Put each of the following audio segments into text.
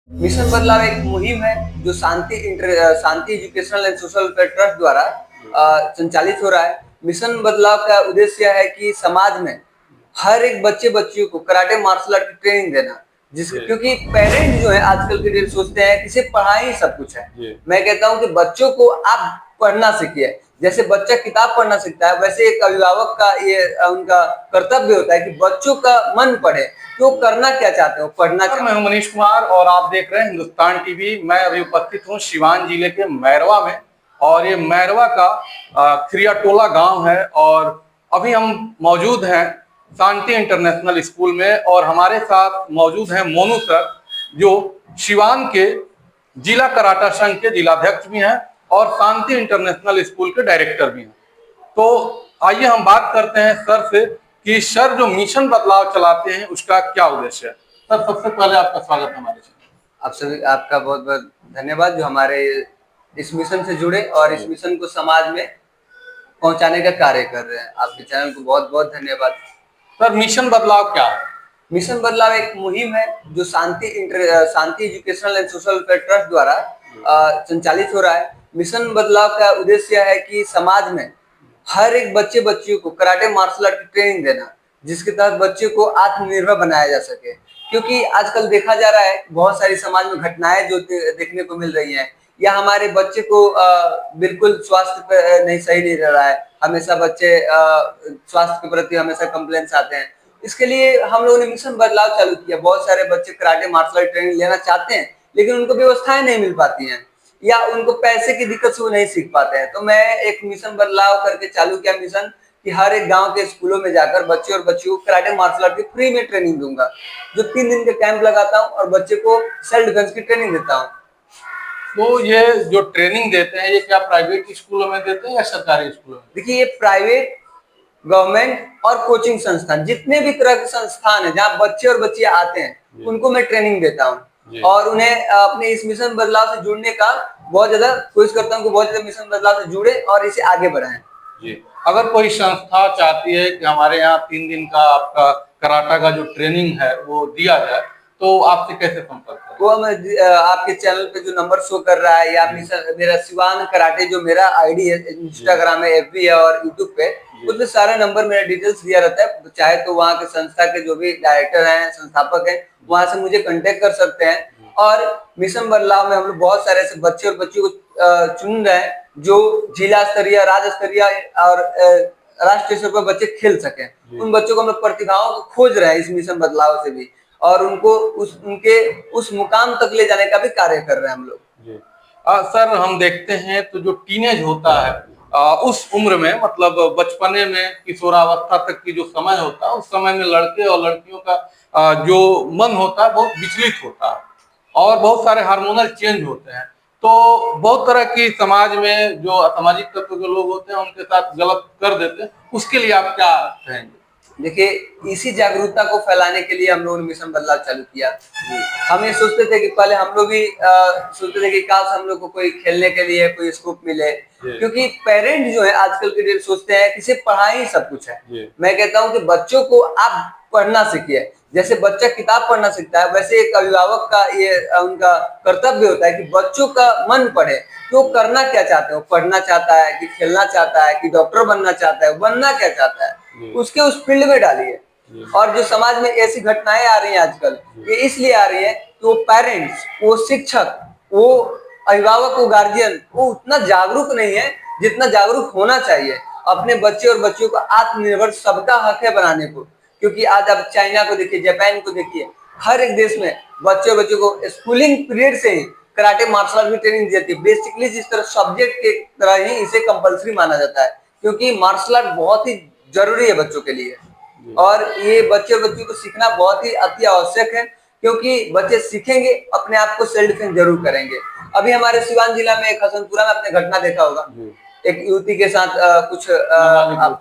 Mission बदलाव एक मुहिम है जो Shanti educational and social welfare trust द्वारा संचालित हो रहा है। मिशन बदलाव का उद्देश्य है कि समाज में हर एक बच्चे बच्चियों को कराटे मार्शल आर्ट की ट्रेनिंग देना, जिसके क्योंकि पेरेंट्स जो है आजकल के डेट सोचते हैं कि सिर्फ पढ़ाई ही सब कुछ है। मैं कहता हूं कि बच्चों को आप पढ़ना सीखिए। जैसे बच्चा किताब पढ़ना सीखता है, वैसे एक अभिभावक का ये उनका कर्तव्य होता है कि बच्चों का मन पढ़े। तो करना क्या चाहते हो? पढ़ना चाहते हो। मैं हूं मनीष कुमार और आप देख रहे हैं हिंदुस्तान टीवी। मैं अभी उपस्थित हूं सिवान जिले के मैरवा में, और ये मैरवा का खिरियाटोला गांव है। और अभी हम मौजूद हैं शांति इंटरनेशनल स्कूल में, और हमारे साथ मौजूद हैं मोनू सर, जो सिवान के जिला कराटा संघ के जिलाध्यक्ष भी हैं और शांति इंटरनेशनल स्कूल के डायरेक्टर भी हैं। तो आइए हम बात करते हैं सर से कि सर जो मिशन बदलाव चलाते हैं उसका क्या उद्देश्य है। सर, सबसे पहले आपका स्वागत है हमारे चैनल। आप सभी आपका बहुत बहुत धन्यवाद जो हमारे इस मिशन से जुड़े और इस मिशन को समाज में पहुंचाने का कार्य कर रहे हैं। आपके चैनल को बहुत बहुत धन्यवाद। सर, मिशन बदलाव क्या है? मिशन बदलाव एक मुहिम है जो Shanti educational and social welfare trust द्वारा संचालित हो रहा है। मिशन बदलाव का उद्देश्य है कि समाज में हर एक बच्चे बच्चियों को कराटे मार्शल आर्ट की ट्रेनिंग देना, जिसके तहत बच्चे को आत्मनिर्भर बनाया जा सके। क्योंकि आजकल देखा जा रहा है बहुत सारी समाज में घटनाएं जो देखने को मिल रही हैं, या हमारे बच्चे को बिल्कुल स्वास्थ्य पे नहीं सही नहीं रह रहा है। हमेशा बच्चे स्वास्थ्य के प्रति हमेशा कंप्लेंट्स आते हैं। इसके लिए हम लोगों ने मिशन बदलाव चालू किया। बहुत सारे बच्चे कराटे मार्शल आर्ट ट्रेनिंग लेना चाहते हैं, लेकिन उनको व्यवस्थाएं नहीं मिल पाती हैं या उनको पैसे की दिक्कत से वो नहीं सीख पाते हैं। तो मैं एक मिशन बदलाव करके चालू किया मिशन कि हर एक गांव के स्कूलों में जाकर बच्चे और बच्चियों को कराटे मार्शल आर्ट की फ्री में ट्रेनिंग दूंगा। जो 3 दिन के कैंप लगाता हूँ और बच्चे को सेल्फ डिफेंस की ट्रेनिंग देता हूँ। तो ये जो ट्रेनिंग देते हैं ये क्या प्राइवेट स्कूलों में देते हैं या सरकारी स्कूलों में? देखिए, ये प्राइवेट, गवर्नमेंट और कोचिंग संस्थान, जितने भी तरह के संस्थान है जहाँ बच्चे और बच्चियां आते हैं, उनको मैं ट्रेनिंग देता हूँ और उन्हें अपने इस मिशन बदलाव से जुड़ने का बहुत ज्यादा कोशिश करता हूँ कि बहुत ज्यादा मिशन बदलाव से जुड़े और इसे आगे बढ़ाएं। जी, अगर कोई संस्था चाहती है कि हमारे यहाँ 3 दिन का आपका कराटा का जो ट्रेनिंग है वो दिया जाए, तो आपसे कैसे संपर्क करें? वो मैं आपके चैनल पे जो नंबर शो कर रहा है, या मेरा सिवान कराटे जो मेरा आईडी है, इंस्टाग्राम है, एफबी है और यूट्यूब पे, उसमें सारे नंबर मेरा डिटेल्स दिया रहता है। चाहे तो वहाँ के संस्था के जो भी डायरेक्टर हैं, संस्थापक हैं, वहां से मुझे कांटेक्ट कर सकते हैं। और मिशन बदलाव में हम लोग बहुत सारे ऐसे बच्चे और बच्चियों को चुन रहे हैं जो जिला स्तरीय, राज्य स्तरीय और राष्ट्रीय स्तर पर बच्चे खेल सके। उन बच्चों को हम लोग प्रतिभाओं को खोज रहे हैं इस मिशन बदलाव से भी, और उनको उस मुकाम तक ले जाने का भी कार्य कर रहे हैं हम लोग। सर, हम देखते हैं तो जो टीनेज होता है उस उम्र में, मतलब बचपने में किशोरावस्था तक की जो समय होता है, उस समय में लड़के और लड़कियों का जो मन होता है बहुत विचलित होता है और बहुत सारे हार्मोनल चेंज होते हैं। तो बहुत तरह की समाज में जो असामाजिक तत्व के लोग होते हैं उनके साथ गलत कर देते हैं। उसके लिए आप क्या कहेंगे? देखिए, इसी जागरूकता को फैलाने के लिए हम लोगों ने मिशन बदलाव चालू किया। हम ये सोचते थे कि पहले हम लोग भी सोचते थे कि काश हम लोग को कोई खेलने के लिए कोई स्कोप मिले, क्योंकि पेरेंट्स जो है आजकल के डेट सोचते हैं कि सिर्फ पढ़ाई ही सब कुछ है। मैं कहता हूँ कि बच्चों को आप पढ़ना सीखिए। जैसे बच्चा किताब पढ़ना सीखता है, वैसे एक अभिभावक का ये उनका कर्तव्य होता है कि बच्चों का मन पढ़े। तो करना क्या चाहते हो? पढ़ना चाहता है कि खेलना चाहता है कि डॉक्टर बनना चाहता है, बनना क्या चाहता है, उसके उस फील्ड में डालिए। और जो समाज में ऐसी घटनाएं आ रही हैं आजकल, ये इसलिए आ रही है कि वो पेरेंट्स, वो शिक्षक, वो अभिभावक, वो गार्जियन, वो उतना जागरूक नहीं है जितना जागरूक होना चाहिए अपने बच्चे और बच्चियों को आत्मनिर्भर सबका हक है बनाने को। क्योंकि आज आप चाइना को देखिए, जापान को देखिए, हर एक देश में बच्चे और बच्चों को स्कूलिंग पीरियड से ही कराटे मार्शल आर्ट की ट्रेनिंग दी जाती है। बेसिकली जिस तरह सब्जेक्ट के तरह ही इसे कंपलसरी माना जाता है, क्योंकि मार्शल आर्ट बहुत ही जरूरी है बच्चों के लिए। और ये बच्चे और बच्चियों को सीखना बहुत ही अति आवश्यक है, क्योंकि बच्चे सीखेंगे अपने आप को सेल्फ डिफेंस जरूर करेंगे। अभी हमारे सिवान जिला में एक हसनपुरा में आपने घटना देखा होगा, एक युवती के साथ कुछ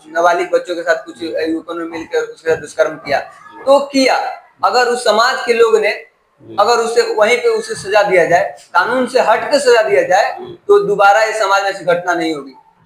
नाबालिग बच्चों के साथ कुछ युवकों ने मिलकर उसके साथ दुष्कर्म किया। तो किया, अगर उस समाज के लोग ने अगर उसे वहीं पे उसे सजा दिया जाए, कानून से हट के सजा दिया जाए, तो दोबारा इस समाज में ऐसी घटना नहीं होगी।